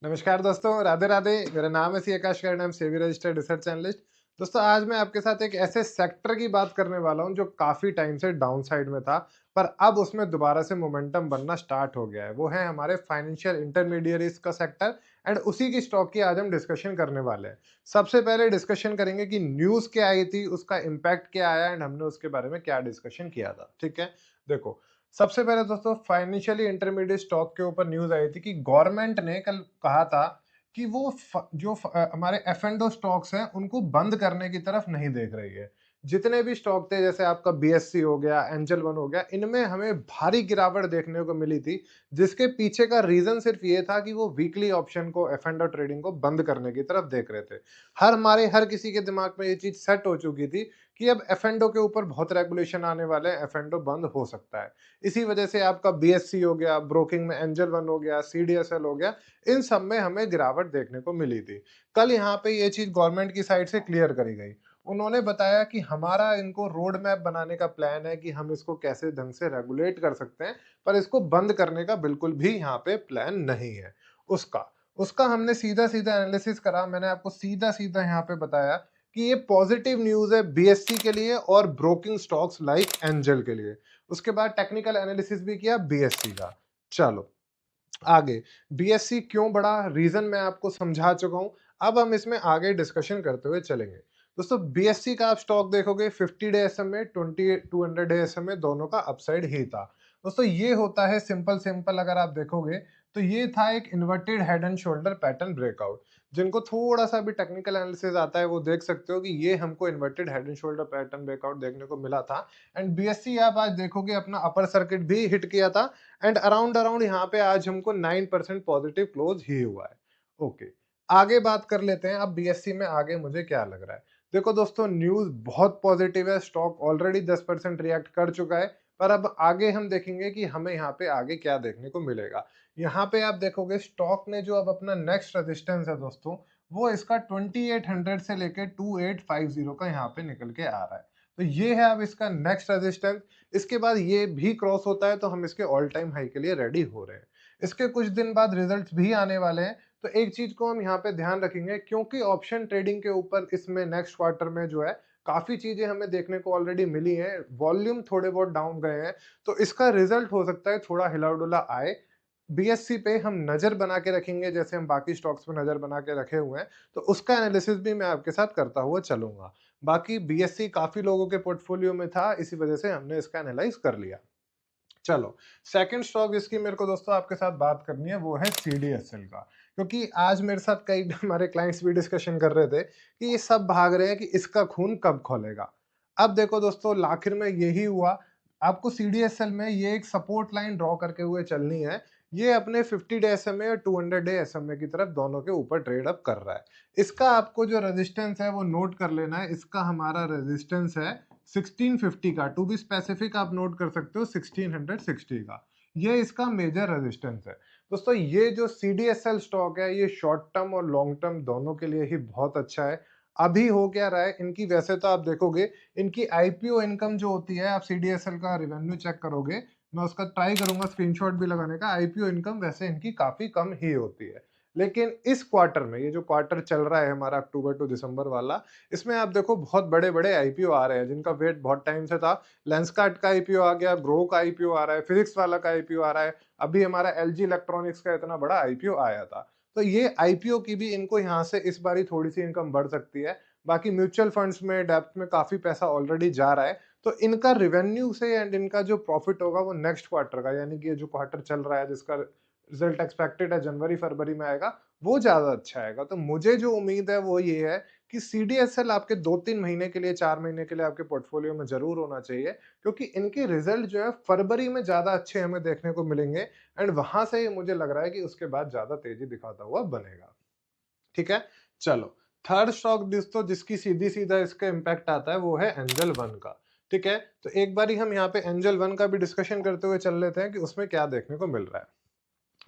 नमस्कार दोस्तों, राधे राधे। मेरा नाम है C Akash Karan, I am SEBI registered research analyst. दोस्तों, आज मैं आपके साथ एक ऐसे सेक्टर की बात करने वाला हूं जो काफी टाइम से डाउन साइड में था, पर अब उसमें दोबारा से मोमेंटम बनना स्टार्ट हो गया है। वो है हमारे फाइनेंशियल इंटरमीडियरीज का सेक्टर एंड उसी की स्टॉक की आज हम डिस्कशन करने वाले हैं। सबसे पहले डिस्कशन करेंगे कि न्यूज क्या आई थी, उसका इम्पैक्ट क्या आया एंड हमने उसके बारे में क्या डिस्कशन किया था। ठीक है, देखो, सबसे पहले दोस्तों फाइनेंशियली इंटरमीडिएट स्टॉक के ऊपर न्यूज आई थी कि गवर्नमेंट ने कल कहा था कि वो हमारे एफ एंड स्टॉक्स हैं उनको बंद करने की तरफ नहीं देख रही है। जितने भी स्टॉक थे जैसे आपका बीएससी हो गया, एंजल वन हो गया, इनमें हमें भारी गिरावट देखने को मिली थी, जिसके पीछे का रीजन सिर्फ ये था कि वो वीकली ऑप्शन को एफ एंड ट्रेडिंग को बंद करने की तरफ देख रहे थे। हर किसी के दिमाग में ये चीज सेट हो चुकी थी कि अब एफ एंड के ऊपर बहुत रेगुलेशन आने वाले हैं, एफ एंड बंद हो सकता है। इसी वजह से आपका बीएससी हो गया, ब्रोकिंग में एंजल वन हो गया, सीडीएसएल हो गया, इन सब में हमें गिरावट देखने को मिली थी। कल यहाँ पे ये चीज गवर्नमेंट की साइड से क्लियर करी गई। उन्होंने बताया कि हमारा इनको रोड मैप बनाने का प्लान है कि हम इसको कैसे ढंग से रेगुलेट कर सकते हैं, पर इसको बंद करने का बिल्कुल भी यहाँ पे प्लान नहीं है। उसका उसका हमने सीधा सीधा एनालिसिस करा। मैंने आपको सीधा सीधा यहाँ पे बताया कि ये पॉजिटिव न्यूज है बीएससी के लिए और ब्रोकिंग स्टॉक्स लाइक एंजल के लिए। उसके बाद टेक्निकल एनालिसिस भी किया बीएससी का। चलो आगे, बीएससी क्यों बढ़ा, रीजन मैं आपको समझा चुका हूं। अब हम इसमें आगे डिस्कशन करते हुए चलेंगे। दोस्तों, बीएससी का आप स्टॉक देखोगे 50 डे एसएम में, 200 डे एसएम में, दोनों का अपसाइड ही था। दोस्तों, ये होता है सिंपल सिंपल, अगर आप देखोगे तो ये था एक inverted head and shoulder pattern breakout. जिनको थोड़ा सा भी टेक्निकल एनालिसिस आता है वो देख सकते हो कि ये हमको inverted head and shoulder pattern breakout देखने को मिला था। एंड बीएससी आप आज देखोगे अपना अपर सर्किट भी हिट किया था एंड अराउंड अराउंड यहाँ पे आज हमको 9% पॉजिटिव क्लोज ही हुआ है। ओके, आगे बात कर लेते हैं अब बीएससी में आगे मुझे क्या लग रहा है। देखो दोस्तों, न्यूज बहुत पॉजिटिव है, स्टॉक ऑलरेडी 10% रिएक्ट कर चुका है, पर अब आगे हम देखेंगे कि हमें यहाँ पे आगे क्या देखने को मिलेगा। यहाँ पे आप देखोगे स्टॉक ने जो अब अपना नेक्स्ट रेजिस्टेंस है दोस्तों, वो इसका 2800 से लेके 2850 का यहाँ पे निकल के आ रहा है। तो ये है अब इसका नेक्स्ट रेजिस्टेंस। इसके बाद ये भी क्रॉस होता है तो हम इसके ऑल टाइम हाई के लिए रेडी हो रहे हैं। इसके कुछ दिन बाद रिजल्ट्स भी आने वाले हैं। तो एक चीज को हम यहाँ पे ध्यान रखेंगे, क्योंकि ऑप्शन ट्रेडिंग के ऊपर इसमें नेक्स्ट क्वार्टर में जो है काफी चीजें हमें देखने को ऑलरेडी मिली हैं, वॉल्यूम थोड़े बहुत डाउन गए हैं, तो इसका रिजल्ट हो सकता है थोड़ा हिला डुला आए। बीएससी पे हम नजर बना के रखेंगे जैसे हम बाकी स्टॉक्स पे नजर बना के रखे हुए हैं, तो उसका एनालिसिस भी मैं आपके साथ करता हुआ चलूंगा। बाकी बीएससी काफी लोगों के पोर्टफोलियो में था, इसी वजह से हमने इसका एनालाइज कर लिया। चलो, सेकंड स्टॉक जिसकी मेरे को दोस्तों आपके साथ बात करनी है वो है सीडीएसएल का। क्योंकि आज मेरे साथ कई हमारे क्लाइंट्स भी डिस्कशन कर रहे थे कि ये सब भाग रहे हैं कि इसका खून कब खोलेगा। अब देखो दोस्तों, आखिर में यही हुआ। आपको सीडीएसएल में ये एक सपोर्ट लाइन ड्रॉ करके हुए चलनी है। ये अपने 50 डे एसएमए और 200 डे एसएमए की तरफ दोनों के ऊपर ट्रेड अप कर रहा है। इसका आपको जो रेजिस्टेंस है वो नोट कर लेना है। इसका हमारा रेजिस्टेंस है 1650 का, टू बी स्पेसिफिक आप नोट कर सकते हो 1660 का। ये इसका मेजर रेजिस्टेंस है। दोस्तों, ये जो सीडीएसएल स्टॉक है ये शॉर्ट टर्म और लॉन्ग टर्म दोनों के लिए ही बहुत अच्छा है। अभी हो क्या रहा है इनकी, वैसे तो आप देखोगे इनकी आईपीओ इनकम जो होती है, आप सीडीएसएल का रेवेन्यू चेक करोगे, मैं उसका ट्राई करूंगा स्क्रीनशॉट भी लगाने का, आईपीओ इनकम वैसे इनकी काफी कम ही होती है। लेकिन इस क्वार्टर में, ये जो क्वार्टर चल रहा है हमारा अक्टूबर टू दिसंबर वाला, इसमें आप देखो बहुत बड़े बड़े आईपीओ आ रहे हैं जिनका वेट बहुत टाइम से था। लेंसकार्ट का आईपीओ आ गया, ग्रो का आईपीओ आ रहा है, फिजिक्स वाला का आईपीओ आ रहा है, अभी हमारा एलजी इलेक्ट्रॉनिक्स का इतना बड़ा आईपीओ आया था। तो ये आईपीओ की भी इनको यहाँ से इस बारी थोड़ी सी इनकम बढ़ सकती है। बाकी म्यूचुअल फंड्स में, डेप्थ में काफी पैसा ऑलरेडी जा रहा है। तो इनका रिवेन्यू से एंड इनका जो प्रॉफिट होगा वो नेक्स्ट क्वार्टर का, यानी कि ये जो क्वार्टर चल रहा है जिसका रिजल्ट एक्सपेक्टेड है जनवरी फरवरी में आएगा, वो ज्यादा अच्छा आएगा। तो मुझे जो उम्मीद है वो ये है कि सीडीएसएल आपके 2-3 महीने के लिए, 4 महीने के लिए आपके पोर्टफोलियो में जरूर होना चाहिए, क्योंकि इनके रिजल्ट जो है फरवरी में ज्यादा अच्छे हमें देखने को मिलेंगे। एंड वहां से ही मुझे लग रहा है कि उसके बाद ज्यादा तेजी दिखाता हुआ बनेगा। ठीक है, चलो, थर्ड स्टॉक दोस्तों जिसकी सीधी सीधा इसका इम्पैक्ट आता है वो है एंजल वन का। ठीक है, तो एक बार ही हम यहाँ पे एंजल वन का भी डिस्कशन करते हुए चल लेते हैं कि उसमें क्या देखने को मिल रहा है।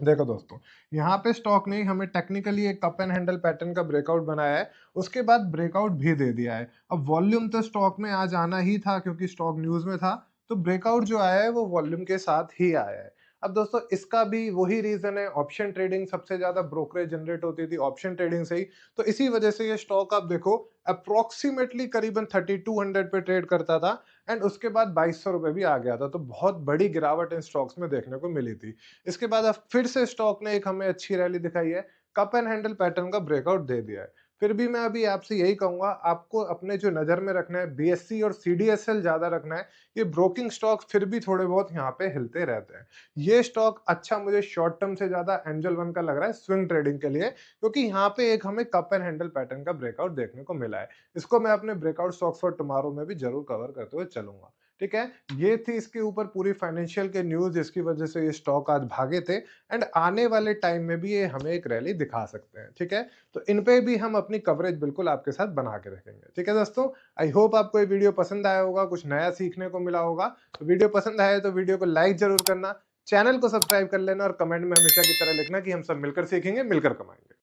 देखो दोस्तों, यहाँ पे स्टॉक ने हमें टेक्निकली एक कप एंड हैंडल पैटर्न का ब्रेकआउट बनाया है, उसके बाद ब्रेकआउट भी दे दिया है। अब वॉल्यूम तो स्टॉक में आज आना ही था क्योंकि स्टॉक न्यूज में था, तो ब्रेकआउट जो आया है वो वॉल्यूम के साथ ही आया है। अब दोस्तों इसका भी वही रीज़न है, ऑप्शन ट्रेडिंग सबसे ज़्यादा ब्रोकरेज जनरेट होती थी ऑप्शन ट्रेडिंग से ही। तो इसी वजह से ये स्टॉक आप देखो अप्रॉक्सिमेटली करीबन 3200 पे ट्रेड करता था एंड उसके बाद ₹2200 भी आ गया था। तो बहुत बड़ी गिरावट इन स्टॉक्स में देखने को मिली थी। इसके बाद अब फिर से स्टॉक ने एक हमें अच्छी रैली दिखाई है, कप एंड हैंडल पैटर्न का ब्रेकआउट दे दिया है। फिर भी मैं अभी आपसे यही कहूँगा, आपको अपने जो नज़र में रखना है बीएससी और सीडीएसएल ज़्यादा रखना है। ये ब्रोकिंग स्टॉक्स फिर भी थोड़े बहुत यहाँ पे हिलते रहते हैं। ये स्टॉक अच्छा मुझे शॉर्ट टर्म से ज़्यादा एंजल वन का लग रहा है स्विंग ट्रेडिंग के लिए, क्योंकि यहाँ पे एक हमें कप एंड हैंडल पैटर्न का ब्रेकआउट देखने को मिला है। इसको मैं अपने ब्रेकआउट स्टॉक्स फॉर टुमारो में भी ज़रूर कवर करते हुए चलूँगा। ठीक है? ये थी इसके ऊपर पूरी फाइनेंशियल के न्यूज़ जिसकी वजह से ये स्टॉक आज भागे थे एंड आने वाले टाइम में भी ये हमें एक रैली दिखा सकते हैं। ठीक है? तो इन पे भी हम अपनी कवरेज बिल्कुल आपके साथ बना के रखेंगे। ठीक है दोस्तों? आई होप आपको ये वीडियो पसंद आया होगा, कुछ नया सीखने को मिला होगा। तो वीडियो पसंद आया तो वीडियो को लाइक ज़रूर करना, चैनल को सब्सक्राइब कर लेना और कमेंट में हमेशा की तरह लिखना कि हम सब मिलकर सीखेंगे, मिलकर कमाएँगे।